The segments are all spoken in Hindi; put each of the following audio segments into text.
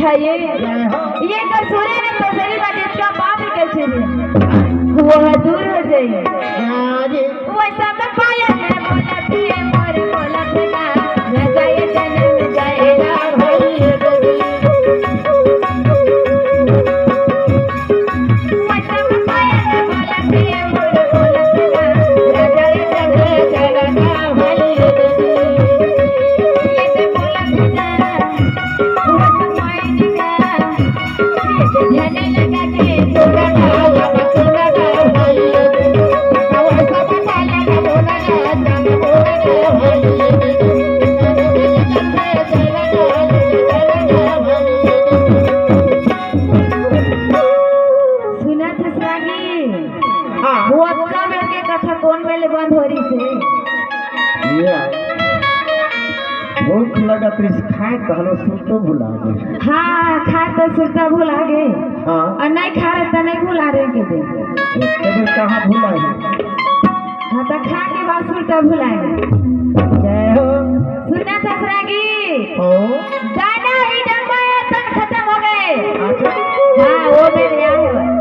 ये कर छोरे ने तो सही बात इसका बाप ही कैसे रे वो दूर हो जाए वैसा मैं पाया है बोला पिए मोर बोला बेटा न जाए जन्म जाएगा होई वैसा मैं पाया है बोला पिए मोर बोला बेटा न जाए जन्म जाएगा होई ये तो बोला बेटा जाने लगा के सोना सुना वो अक्का में के कथा कौन मेले बंद हो रही से भूख लगा तो खाए कहलो सुरतो भुला गए। हाँ खा तो सुरता भुला गए हाँ और नहीं खा रहे तो नहीं भुला रहे के दे तब कहाँ भुला है। हाँ तो खा के बाद सुरता भुलाए जय हो सुना था सरागी हो दाना ही डंबाया तन खत्म हो गए हाँ वो मेरे आए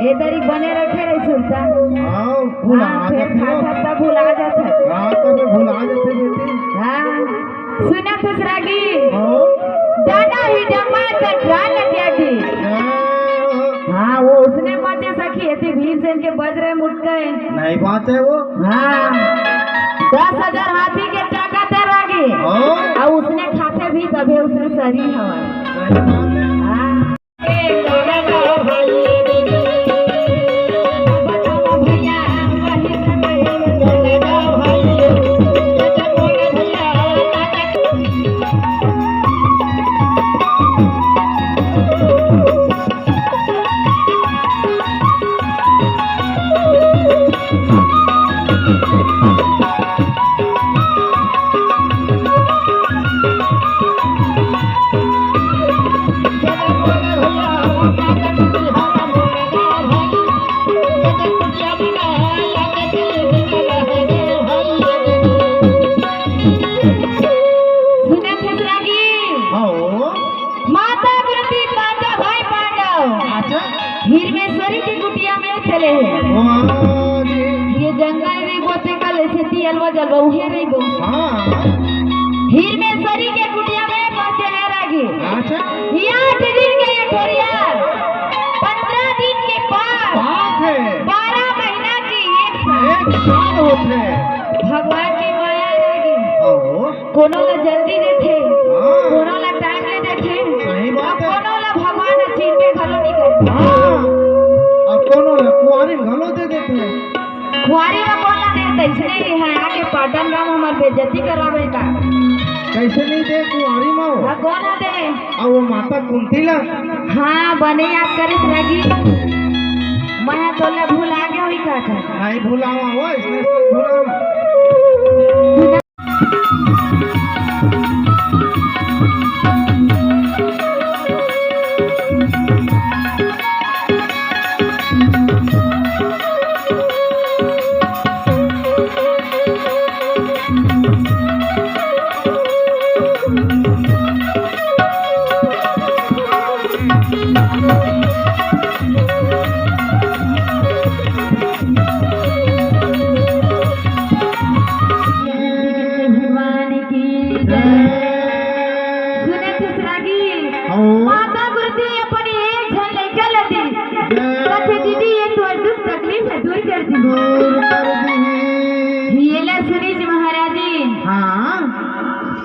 इधर ही बने रखे रहे सुरता हाँ भुला फिर खाता तब भुला जाता हाँ तब भुला जाते बेटे हाँ सुना था सरागी हो दाना ही डंबाया तन ड्राल लग की हाँ वो उसने मजे सखी थी भीमसेन के बज रहे मुट गए नहीं बात है वो हाँ 10,000 हाथी के टाका तरागे और उसने खाते भी तभी उसने सरी हवा हिरमेश्वरी की कुटिया में चले ये जंगल रे गोते कल खेती अलवा जलवा उहे रे गो हिरमेश्वरी के कुटिया में पहुंचे है रागी ये 8 दिन के ठोरिया 15 दिन के पास 12 महीना की एक साल होते भगवान की माया रागी कोनो ला जल्दी देथे कोनो ला टाइम ले देथे सही बात है कोनो ला भगवान चीन में घलो नहीं करते अब कोनो कुआरी घलो दे देते हैं कुआरी में कौन ला देते इसने है आके पाटन गांव हमार बेइज्जती करावे का कैसे नहीं दे कुआरी में हां कौन आ दे और वो माता कुंती ला हां बने याद करे लगी मैं तो ले भूल आ गया हुई का नहीं भुलावा हो इसने भुलावा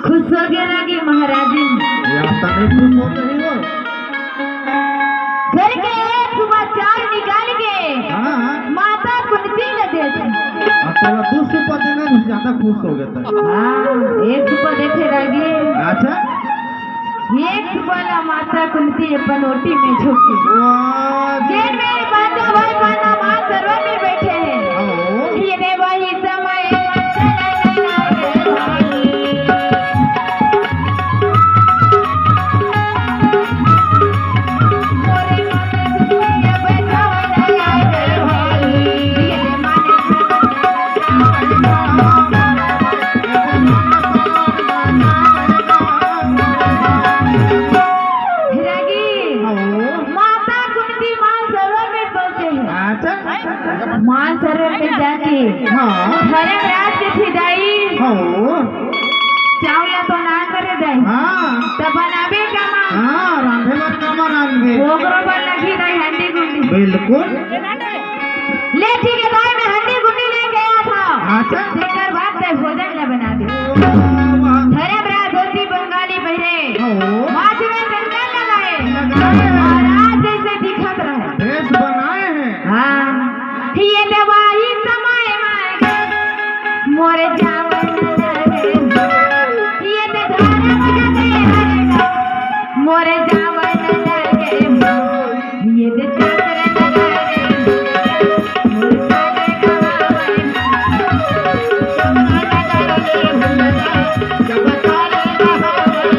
खुश हो गया लगी महाराजी या तने खुश हो रही हो घर के एक सुबह चार निकाल के हाँ माता कुंती न दे अतवा 200 पर देना ज्यादा खुश हो गया था हाँ एक सुबह देखे लगी अच्छा एक सुबह माता कुंती अपन ओटी में झुकी वाह ये मेरे बाजा भाई बना मां सरवा में बैठे हैं ये ने वही समय मान सरोवर पे जाके धर्मराज के खिदाई चावला तो ना करे दाई तब बनाबे कमा रांधे बर कामा रांधे ओकरो पर लगी नहीं हंडी गुंडी बिल्कुल ले ठीक है दाई मैं हंडी गुंडी लेके आया था अच्छा तेकर बाद ते भोजन ला बना दे धर्मराज धोती बंगाली पहने माथ में कंगन लगाए और आज जैसे दिखत रहे ड्रेस बनाए हैं हाँ ये दवाई समय मांगे मोरे जावन लगे ये ते धारा बजा दे मोरे जावन लगे ये ते चक्र लगे मोरे साले कवावे जब ताले बहावे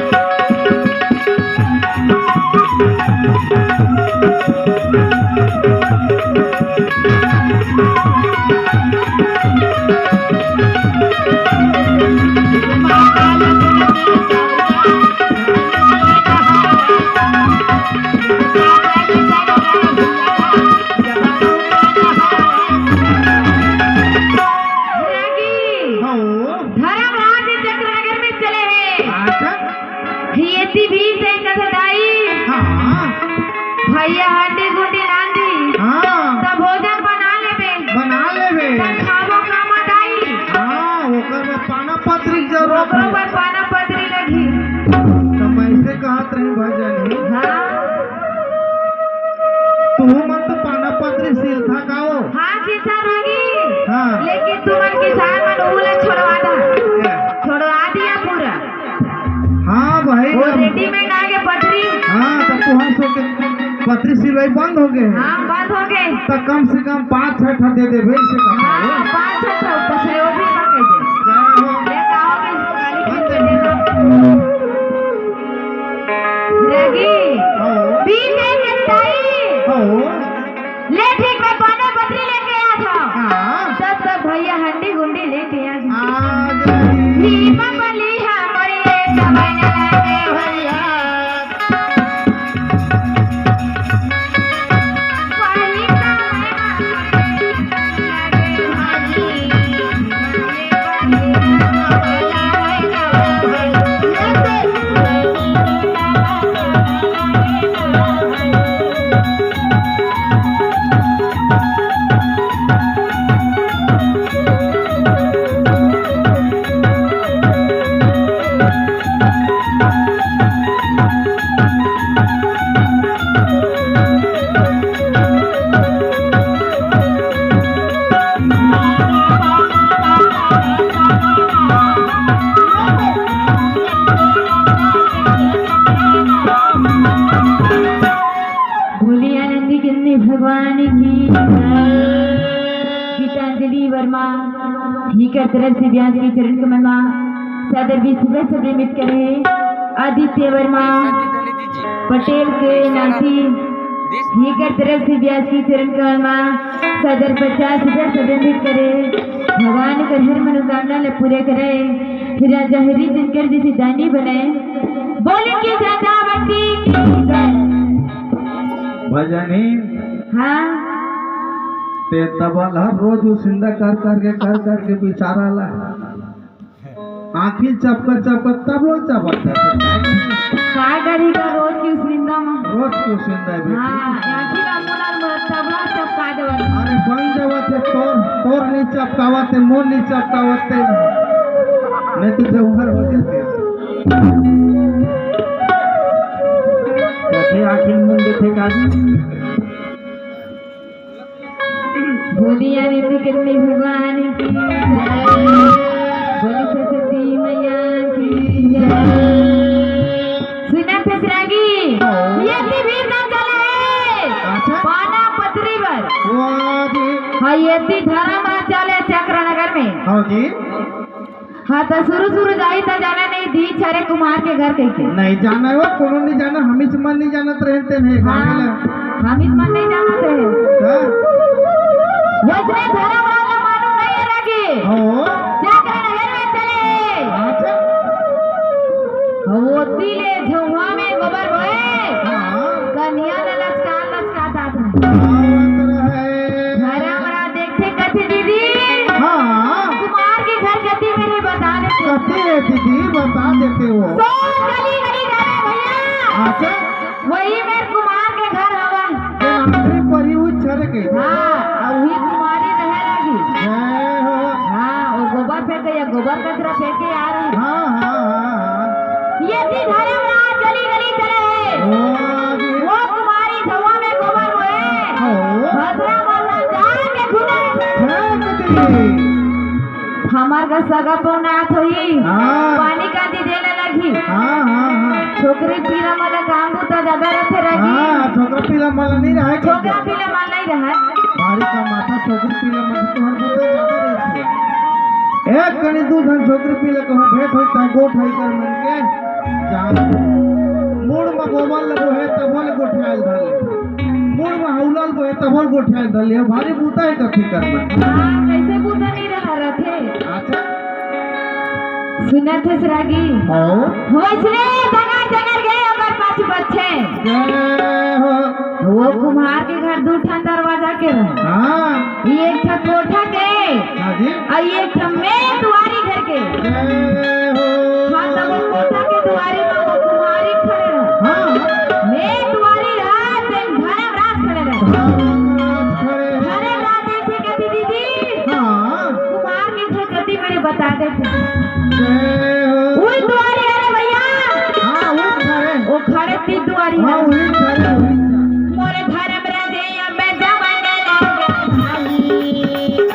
भैया हड्डी गुड्डी नांदी तब भोजन बना लेबे तब खाबो कामा दाई ओकर में पाना पत्री जरूर ओकरो पर पाना पत्री लगी तो मैं ऐसे कहत रही भजन तू मन तो पाना पत्री सिल था गाओ किसान लगी हाँ लेकिन तुमन किसान मन उला छोड़वा दिया पूरा हाँ भाई वो रेडीमेड आगे पटरी तो तुहां सो के पत्री सिलाई बंद हो गए बंद हो गए तो कम से कम 5-6 ठा दे दे भेज से कम 5-6 तो सहयोगी पकड़ दे जय हो ले आओगे गाली के देना रगी बीते के ताई ले ठीक मैं पाना पत्री लेके आया था सब भैया हंडी गुंडी लेके आ नीमा बली हमारी एक दवाई न लगे भैया भगवान की गीतांजलि वर्मा ही का तरफ से व्यास के चरण कमल में सादर भी सुबह सुबह मित करे आदित्य वर्मा पटेल के नाती ही का तरफ से व्यास की चरण कमल में सादर 50 हजार संबंधित करे भगवान का हर मनोकामना ले पूरे करे फिर जहरी जिनकर जैसे दानी बनाए बोले के ज्यादा बंदी भजनी हाँ ते तबल हर रोज उसिंदा कर के बेचारा ला आँखी चपक तब रोज चपकता काय करेगा रोज की उसिंदा में रोज की उसिंदा हाँ आँखी का मुलाल तबला चपका दे अरे बन जावते तोर नहीं चपकावते मोर नहीं चपकावते नहीं तो जौहर हो जाते कैसे आखिर मुंडे थे काजी बोलिया रीति कितनी भगवान की जय। बोली सरस्वती मैया की जय। सुना फसरागी ये भीड़ ना चले पाना पथरी पर हाँ ये धर्म चले चक्रनगर में हाँ जी हाँ तो शुरू जाई तो जाना नहीं दी छरे कुमार के घर कह के नहीं जाना है वो कोनो नहीं जाना हम ही मन नहीं जानत रहते हैं हम इस मन नहीं जानते हैं वैसे धर्म वाला मालूम नहीं है रखी चक्रनगर में चले वो तिले झुआ में गोबर बोए कन्या ने लचकाता था धर्मरा देखते कथी दीदी कुमार के घर गति मेरे बता देते कथी है दीदी बता देते हो तो गली गली गए भैया अच्छा वही मेरे कुमार के घर हवा परी हुई छर के हाँ और वही कुमारी रहे लगी जय हो हाँ वो गोबर फेंके या गोबर कचरा फेंके आ रहे हाँ हाँ हाँ ये थी धर्मराज गली गली चले वो कुमारी धवा में गोबर बोए भद्रा मोहल्ला जाके घुमे हमार का सगा पौनाथ हुई पानी का दी देने लगी छोकरी पीला वाला काम तो ज्यादा रहते रही छोकरा पीला माल नहीं रहा छोकरा पीला माल नहीं रहा भारी का माथा छोकरी पीला माल तो हर बुता ज्यादा रहती है एक कणी दूध हम छोकरी पीला कहूं भेंट होता गोठ है कर मन के जान मूड में गोबर लगो है तबल गोठियाल धले मूड में हौलाल को है तबल गोठियाल धले भारी बुता है कथी कर मन हां कैसे बुता नहीं रहा रथे अच्छा सुना थे सरागी हां होइसले जगह गए ओकर पाछू बच्चे जय हो वो कुम्हार के घर दू ठन दरवाजा के रहे हां ये एक ठन कोठा के हां जी और ये एक ठन में दुआरी घर के जय हो हां तब वो कोठा के दुआरी में वो कुम्हारी खड़े रहे हां में दुआरी रात दिन धर्मराज खड़े रहे धर्मराज ऐसे कहती दीदी हां कुम्हार के घर गति मेरे बता देते जय हो वही दुआरी अरे भैया हां वो खड़े वो खड़े थी दुआरी हां में वही खड़े मोरे धर्मराज ये मैं जमाने लगा भाई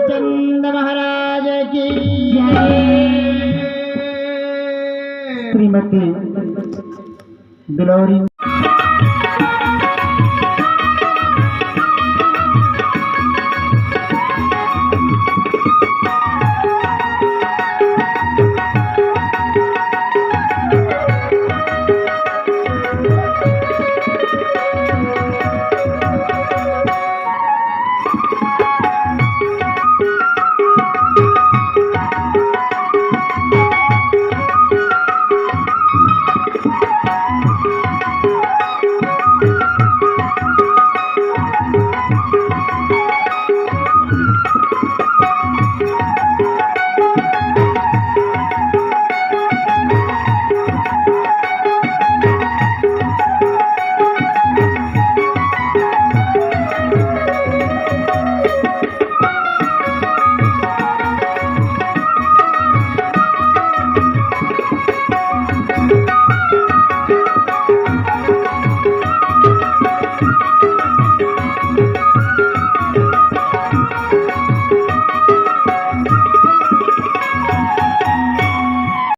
चंद महाराज की श्रीमती बिलौरी